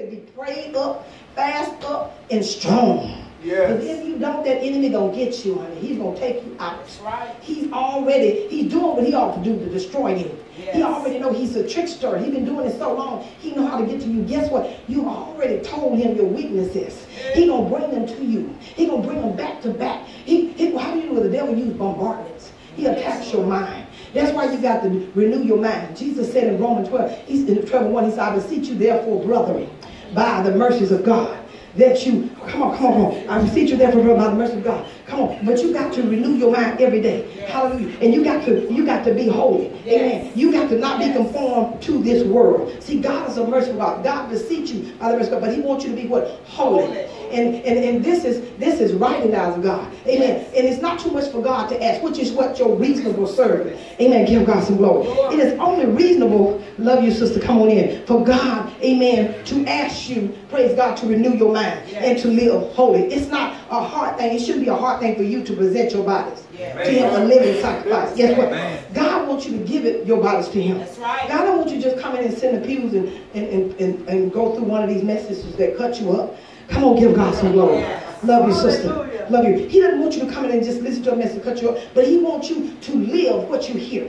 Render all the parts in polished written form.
to be prayed up, fast up, and strong. Yes. But if you don't, that enemy gonna get you, honey. He's gonna take you out. That's right. He's doing what he ought to do to destroy you. Yes. He already know he's a trickster. He's been doing it so long. He know how to get to you. Guess what? You already told him your weaknesses. He gonna bring them to you. He gonna bring them back to back. How do you know the devil use bombardments? He attacks your mind. That's why you got to renew your mind. Jesus said in Romans 12, in 12:1, he said, I beseech you therefore, brethren, by the mercies of God, that you, come on. I beseech you therefore, brethren, by the mercy of God. Come on. But you got to renew your mind every day. Yes. Hallelujah. And you got to be holy. Yes. Amen. You got to not be conformed to this world. See, God is a merciful God. God beseech you by the mercy of God, but he wants you to be what? Holy. And this is right in the eyes of God. Amen. Yes. And it's not too much for God to ask, which is what your reasonable servant. Amen. Give God some glory. It is only reasonable, love you sister, come on in, for God, amen, to ask you, praise God, to renew your mind and to live holy. It's not a hard thing. It shouldn't be a hard thing for you to present your bodies to him, a living sacrifice. Guess what? God wants you to give it your bodies to him. That's right. God don't want you to just come in and sit in the pews and go through one of these messages that cut you up. Come on, give God some glory. Love you, sister. Love you. He doesn't want you to come in and just listen to a message, cut you up, but he wants you to live what you hear.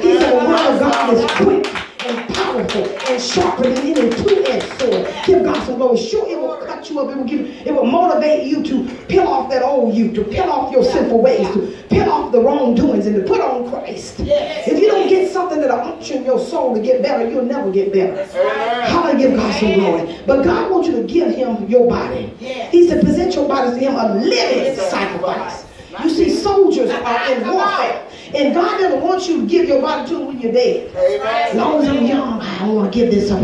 He said the word of God is quick and powerful and sharper than any two-edged sword. Give God some glory. Sure, it will cut you up. It will motivate you to peel off that old you, to peel off your sinful ways, to peel off the wrongdoings, and to put on Christ. If you don't get something that'll unction your soul to get better, you'll never get better. Hallelujah, give God some glory. But God wants you to give him your body. He said, present your bodies to him a living sacrifice. You see, soldiers are in warfare. And God doesn't want you to give your body to him when you're dead. As long as I'm young, I don't want to give this up.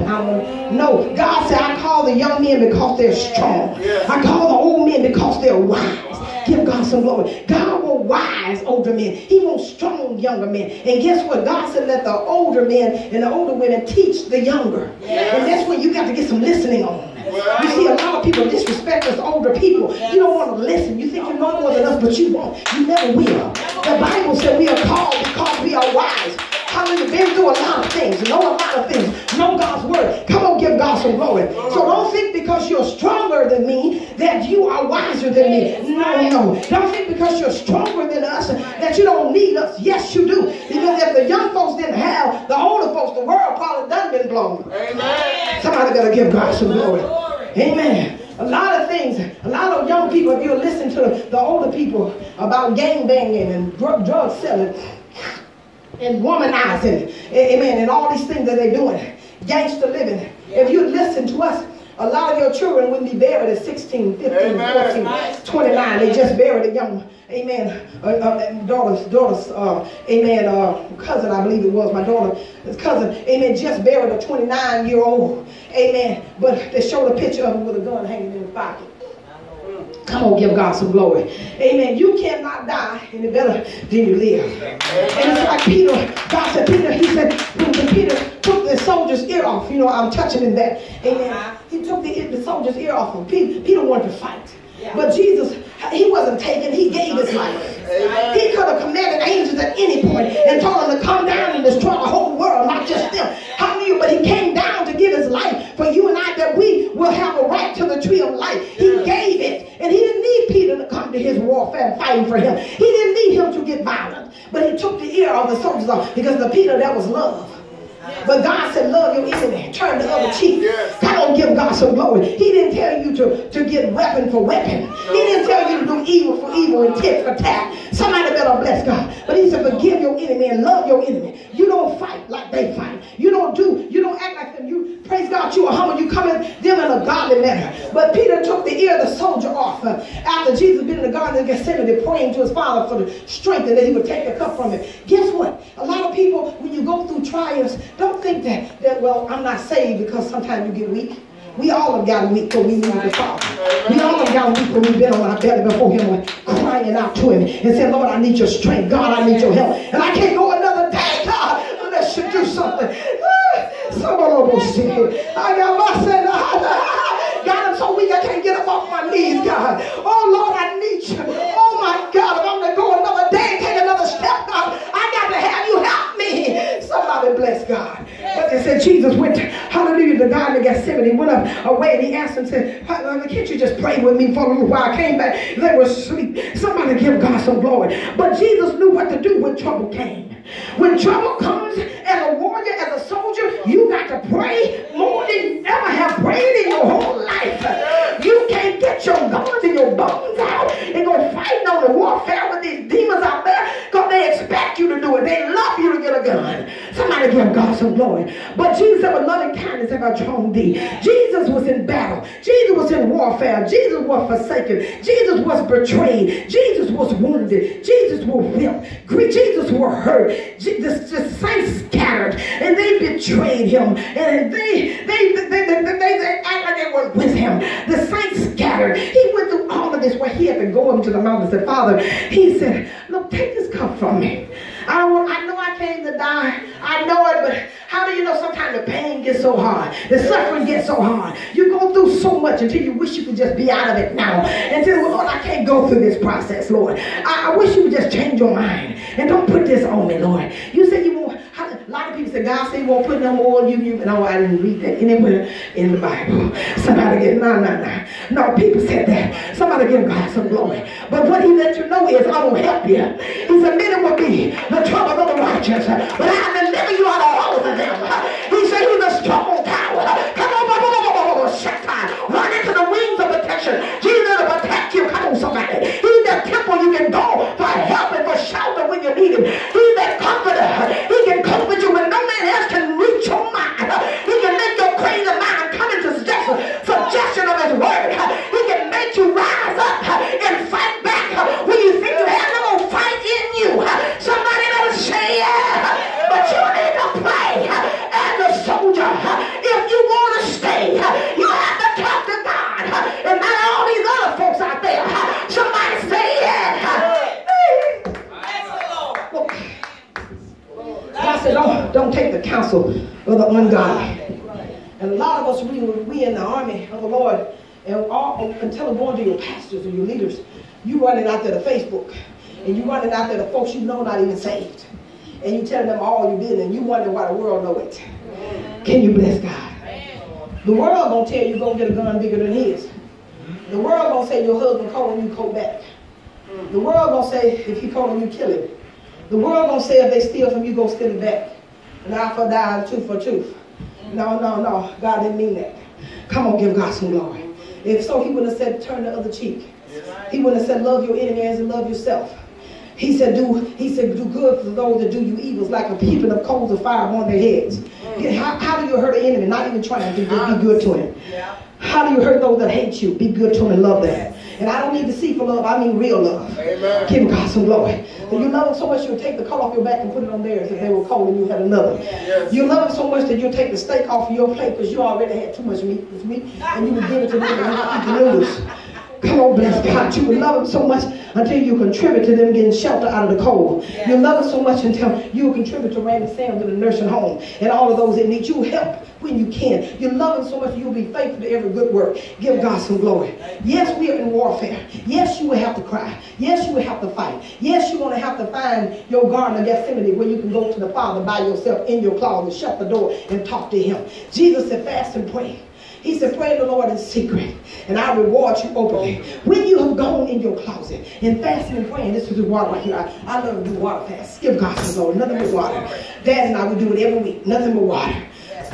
No, God said, I call the young men because they're strong. I call the old men because they're wise. Give God some glory. God wants wise older men. He wants strong younger men. And guess what? God said, let the older men and the older women teach the younger. And that's when you got to get some listening on. You see, a lot of people disrespect us older people. You don't want to listen. You think you know more than us, but you won't. You never will. The Bible said we are called because we are wise. Hallelujah. Been through a lot of things. Know a lot of things. Know God's word. Come on, give God some glory. So don't think because you're stronger than me that you are wiser than me. No. Don't think because you're stronger than us that you don't need us. Yes, you do. Because if the young folks didn't have the older folks, the world probably done been blown. Amen. Somebody better give God some glory. Amen. A lot of things, a lot of young people, if you listen to the older people about gang banging and drug selling and womanizing, amen, and all these things that they're doing, gangster living. If you listen to us, a lot of your children wouldn't be buried at 16, 15, amen. 14, 29. They just buried a young, amen, daughter's, cousin, I believe it was, my daughter's cousin, amen, just buried a 29-year-old, amen, but they showed a picture of him with a gun hanging in his pocket. Come on, give God some glory. Amen. You cannot die any better than you live. And it's like Peter, God said, Peter, he said, when Peter took the soldier's ear off, I'm touching in that. Amen. He took the soldier's ear off him. Peter wanted to fight. But Jesus, he wasn't taken. He gave his life. Amen. He could have commanded angels at any point and told them to come down and destroy the whole world, not just them. Hallelujah. But he came down to give his life for you and I, that we will have a right to the tree of life. He gave it. And he didn't need Peter to come to his warfare and fighting for him. He didn't need him to get violent. But he took the ear of the soldiers off, because the Peter, that was love. But God said, love your enemy. Turn the other cheek. Come on, give God some glory. He didn't tell you to get weapon for weapon. He didn't tell you to do evil for evil and tit for tat. Somebody better bless God. But he said, forgive your enemy and love your enemy. You don't fight like they fight. You don't act like them. You, praise God, you are humble. You come in them in a godly manner. But Peter took the ear of the soldier off after Jesus been in the garden of Gethsemane praying to his Father for the strength and that he would take the cup from him. Guess what? A lot of people, when you go through trials, don't think that well, I'm not saved, because sometimes you get weak. We all have gotten weak when we needed the Father. We all have gotten weak when we've been on our belly before him, crying out to him and saying, Lord, I need your strength. God, I need your help. And I can't go another day, God, unless you do something. Someone almost said, God, I'm so weak I can't get up off my knees, God. Oh, Lord, I need you. Oh, my God, if I'm going to go another day and take another step, God, I got to have you help me. Somebody bless God. But they said Jesus went, hallelujah, the guy in the Gethsemane. He went up away and he asked him, said, can't you just pray with me for a little while? I came back, they were asleep. Somebody give God some glory. But Jesus knew what to do when trouble came. When trouble comes, as a warrior, as a soldier, you got to pray more than you ever have prayed in your whole life. You can't get your guns and your bones out and go fighting on the warfare with these demons out there because they expect you to do it. They love you to get a gun. Somebody give God some glory. But Jesus said, with loving kindness have I drawn thee. Jesus was in battle. Jesus was in warfare. Jesus was forsaken. Jesus was betrayed. Jesus was wounded. Jesus was whipped. Jesus was hurt. The saints scattered and they betrayed him and they act like they were with him. The saints scattered. He went through all of this where he had to go up to the mountain and say, Father, he said, look, take this cup from me. I know I came to die. I know it, but how do you know sometimes the pain gets so hard? The suffering gets so hard. You go through so much until you wish you could just be out of it now. And say, well, Lord, I can't go through this process, Lord. I wish you would just change your mind. And don't put this on me, Lord. You say you won't. A lot of people say, God said he won't put no more on you. No, I didn't read that anywhere in the Bible. Somebody get, no, people said that. Somebody give God some glory. But what he let you know is, I will help you. He said, many will be the trouble of the righteous, but I deliver you out of all of them. He said, he's a strong tower. Come on, run into the wings of protection. Jesus will protect you. Come on, somebody. He's that temple you can go for help and for shelter when you need him. He's that comforter. He can comfort you when no man else can reach your mind. He can make your crazy mind come into suggestion of his word. He can make you rise up and fight back when you think you have no fight in you. Somebody better say yeah. But you need to pray as a soldier. If you want to stay, you have to talk to God and not all these other folks out there. Somebody say yeah. God said, don't take the counsel of the ungodly. And a lot of us, we in the army of the Lord, and until going to your pastors or your leaders, you running out there to Facebook, and you running out there to folks you know not even saved, and you telling them all your business, and you wonder why the world know it. Can you bless God? The world gonna tell you you're gonna get a gun bigger than his. The world gonna say your husband calling you, call back. The world gonna say if he calling you, kill him. The world gonna say if they steal from you, go steal it back. An eye for an eye, tooth for tooth. No. God didn't mean that. Come on, give God some glory. If so, he wouldn't have said turn the other cheek. He wouldn't have said love your enemy as you love yourself. He said do good for those that do you evils, like a heaping of coals of fire on their heads. How do you hurt an enemy? Not even trying to just be good to him. How do you hurt those that hate you? Be good to them and love them. And I don't need deceitful love, I mean real love. Amen. Give God some glory. And you love them so much you'll take the coat off your back and put it on theirs if they were cold and you had another. Yes. You love them so much that you'll take the steak off of your plate because you already had too much meat this week and you would give it to them and you eat the noodles. Come on, bless God. You would love them so much until you contribute to them getting shelter out of the cold. Yes. You love them so much until you contribute to Randy Sam to the nursing home and all of those that need you help when you can. You love them so much you'll be faithful to every good work. Give God some glory. Yes, we are in warfare. Yes, you will have to cry. Yes, you will have to fight. Yes, you're going to have to find your garden of Gethsemane where you can go to the Father by yourself in your closet, shut the door, and talk to him. Jesus said, fast and pray. He said, pray the Lord in secret, and I'll reward you openly. When you have gone in your closet and fasting and praying, this is the water right here. I love to do water fast. Give God some glory. Nothing but water. Dad and I would do it every week. Nothing but water.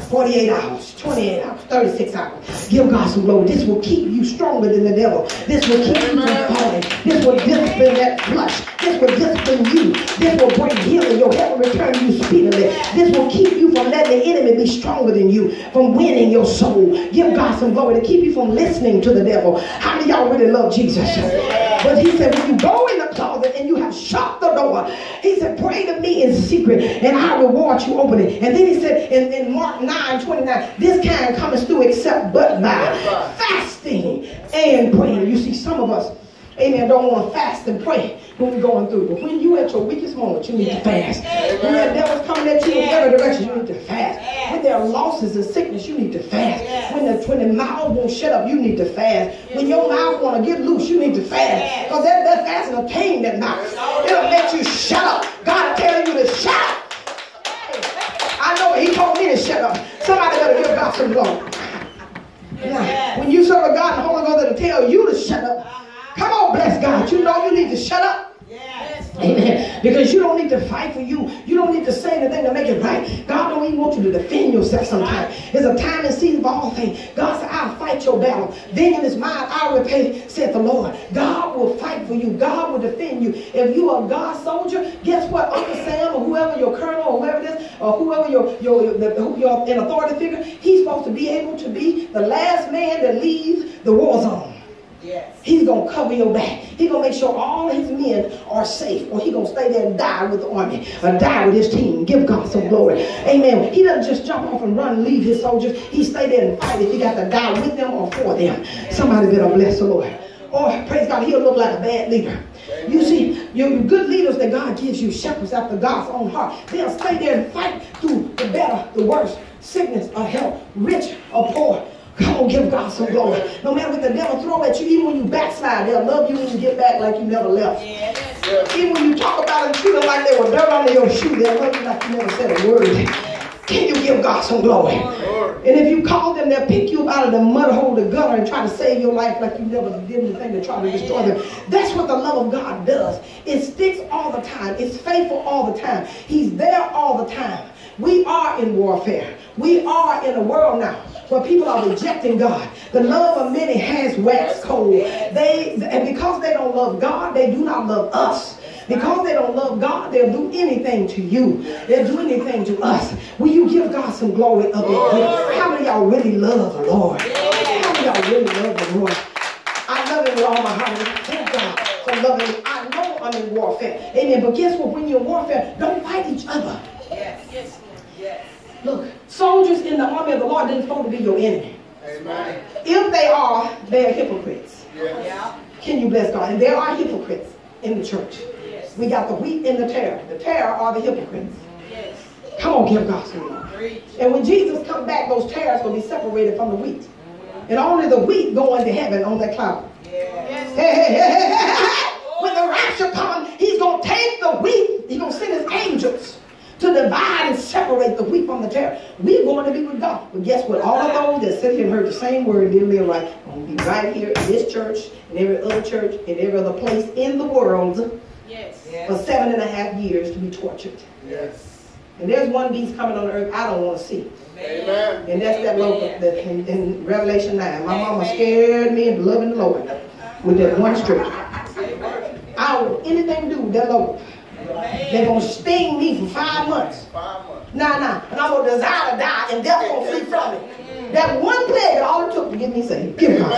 48 hours, 28 hours, 36 hours. Give God some glory. This will keep you stronger than the devil. This will keep you from falling. This will discipline that flesh. This will discipline you. This will bring healing. Your heaven return you speedily. This will keep you from letting the enemy be stronger than you, from winning your soul. Give God some glory to keep you from listening to the devil. How many of y'all really love Jesus? But he said, when you go in the closet and you have shut the door, he said, pray to me in secret and I will reward you openly. And then he said in Mark 9:29, this kind cometh through except but by fasting and praying. You see, some of us, amen, don't want to fast and pray when we're going through. But when you're at your weakest moment, you need to fast. When the devil's coming at you in every direction, you need to fast. When there are losses and sickness, you need to fast. When the mouth won't shut up, you need to fast. When your mouth want to get loose, you need to fast. Because that fasting will tame that mouth. It'll make you shut up. God telling you to shut up. I know he told me to shut up. Somebody better give God some glory. Now, when you serve a God, the Holy Ghost will tell you to shut up. Come on, bless God. You know you need to shut up. Amen. Because you don't need to fight for you. You don't need to say anything to make it right. God don't even want you to defend yourself sometimes. There's a time and season for all things. God said, I'll fight your battle. Then in his mind, I'll repay, said the Lord. God will fight for you. God will defend you. If you are a God soldier, guess what? Uncle Sam or whoever your colonel or whoever it is, or whoever your an authority figure, he's supposed to be able to be the last man that leaves the war zone. Yes. He's going to cover your back. He's going to make sure all his men are safe. Or he's going to stay there and die with the army. Or die with his team. Give God some glory. Amen. He doesn't just jump off and run and leave his soldiers. He stay there and fight if he got to die with them or for them. Somebody better bless the Lord. Or praise God, he'll look like a bad leader. You see, your good leaders that God gives you, shepherds after God's own heart, they'll stay there and fight through the better, the worse, sickness or health, rich or poor. Come on, give God some glory. No matter what the devil throw at you, even when you backslide, they'll love you when you get back like you never left. Even when you talk about them, treat them like they were dirt under your shoe, they'll love you like you never said a word. Can you give God some glory? And if you call them, they'll pick you up out of the mud hole, the gutter, and try to save your life like you never did anything to try to destroy them. That's what the love of God does. It sticks all the time. It's faithful all the time. He's there all the time. We are in warfare. We are in a world now where people are rejecting God. The love of many has waxed cold. And because they don't love God, they do not love us. Because they don't love God, they'll do anything to you. They'll do anything to us. Will you give God some glory of it? How many of y'all really love the Lord? How many of y'all really love the Lord? I love him with all my heart. Thank God for loving me. I know I'm in warfare. Amen. But guess what? When you're in warfare, don't fight each other. Yes. Look, soldiers in the army of the Lord didn't supposed to be your enemy. Amen. If they are, they're hypocrites. Yes. Can you bless God? And there are hypocrites in the church. Yes. We got the wheat and the tare. The tare are the hypocrites. Yes. Come on, give God some glory. And when Jesus comes back, those tares will be separated from the wheat. And only the wheat going to heaven on that cloud. Yes. Hey. When the rapture comes, he's going to take the wheat. He's going to send his angels to divide and separate the wheat from the tare. We're going to be with God. But guess what? All of those that sit here and heard the same word didn't live right. Going to be right here in this church and every other church and every other place in the world for 7.5 years to be tortured. Yes. And there's one beast coming on the earth I don't want to see. Amen. And that's that local that in Revelation 9. My mama scared me into loving the Lord with that one scripture. I don't want anything to do with that Lord. They're going to sting me for 5 months. Nah. And I'm going to desire to die, and death going to flee from me. That one plague, all it took to get me saved. Give God.